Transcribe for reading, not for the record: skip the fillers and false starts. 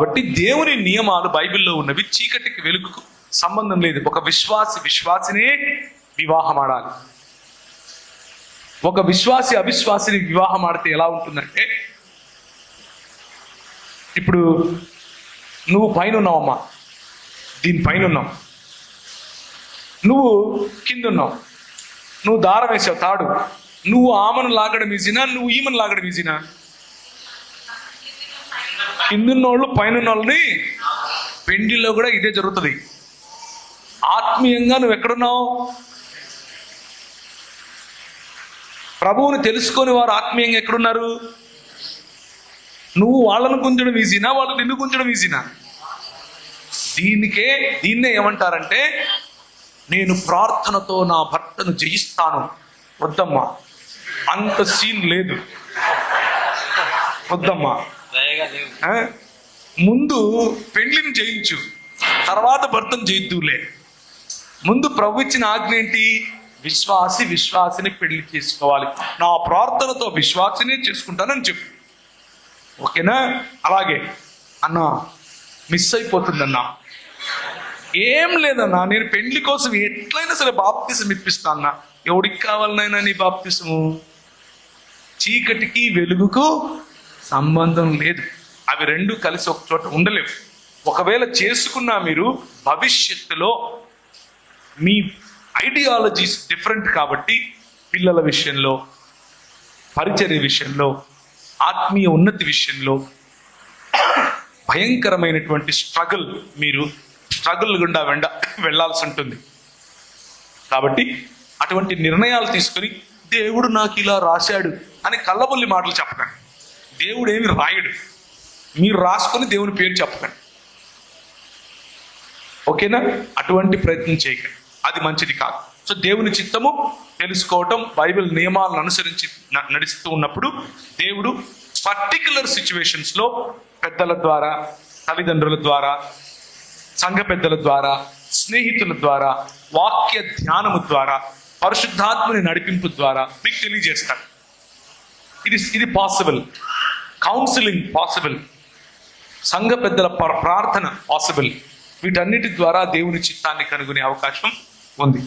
కాబట్టి దేవుని నియమాలు బైబిల్లో ఉన్నవి. చీకటికి వెలుగుకు సంబంధం లేదు. ఒక విశ్వాసినే వివాహం ఆడాలి. ఒక విశ్వాసి అవిశ్వాసిని వివాహం ఆడితే ఎలా ఉంటుందంటే, ఇప్పుడు నువ్వు పైన ఉన్నావమ్మా, దీనిపైన ఉన్నావు, నువ్వు కింద ఉన్నావు, నువ్వు దారం వేసావు తాడు, నువ్వు ఆమెను లాగడం ఈజీనా, నువ్వు ఈమెను లాగడం ఈజీనా? కిందున్నోళ్ళు పైన వాళ్ళని. పెండిలో కూడా ఇదే జరుగుతుంది. ఆత్మీయంగా నువ్వు ఎక్కడున్నావు? ప్రభువుని తెలుసుకొని వారు ఆత్మీయంగా ఎక్కడున్నారు? నువ్వు వాళ్ళను గుంజడం ఈజీనా, వాళ్ళు నిన్ను గుంజడం ఈజీనా? దీన్నే ఏమంటారంటే, నేను ప్రార్థనతో నా భర్తను జయిస్తాను. వద్దమ్మా, అంత సీన్ లేదు. వద్దమ్మా, ముందు పెళ్లిని జయించు, తర్వాత భర్తను జయిద్దులే. ముందు ప్రభు ఇచ్చిన ఆజ్ఞ ఏంటి? విశ్వాసిని పెళ్లి చేసుకోవాలి. నా ప్రార్థనతో విశ్వాసినే చేసుకుంటానని చెప్పు. ఓకేనా? అలాగే అన్నా మిస్ అయిపోతుందన్నా, ఏం లేదన్నా, నేను పెళ్లి కోసం ఎట్లయినా సరే బాప్తిసం ఇప్పిస్తా అన్నా. ఎవడికి కావాలనైనా నీ బాప్తిసము? చీకటికి వెలుగుకు సంబంధం లేదు. అవి రెండు కలిసి ఒక చోట ఉండలేవు. ఒకవేళ చేసుకున్నా మీరు భవిష్యత్తులో మీ ఐడియాలజీస్ డిఫరెంట్ కాబట్టి పిల్లల విషయంలో, పరిచర్య విషయంలో, ఆత్మీయ ఉన్నతి విషయంలో భయంకరమైనటువంటి స్ట్రగుల్ గుండా వెళ్ళాల్సి ఉంటుంది. కాబట్టి అటువంటి నిర్ణయాలు తీసుకుని దేవుడు నాకు ఇలా రాశాడు అని కళ్ళబొల్లి మాటలు చెప్పకండి. దేవుడు ఏమి రాయడు. మీరు రాసుకొని దేవుని పేరు చెప్పకండి. ఓకేనా? అటువంటి ప్రయత్నం చేయకండి, అది మంచిది కాదు. సో దేవుని చిత్తము తెలుసుకోవటం, బైబిల్ నియమాలను అనుసరించి నడుస్తూ ఉన్నప్పుడు దేవుడు పర్టికులర్ సిచ్యువేషన్స్లో పెద్దల ద్వారా, తల్లిదండ్రుల ద్వారా, సంఘ పెద్దల ద్వారా, స్నేహితుల ద్వారా, వాక్య ధ్యానము ద్వారా, పరిశుద్ధాత్మని నడిపింపు ద్వారా మీకు తెలియజేస్తాడు. ఇది పాసిబుల్. Counselling possible. సంఘ పెద్దల ప్రార్థన పాసిబుల్. వీటన్నిటి ద్వారా దేవుని చిత్తాన్ని కనుగొనే అవకాశం ఉంది.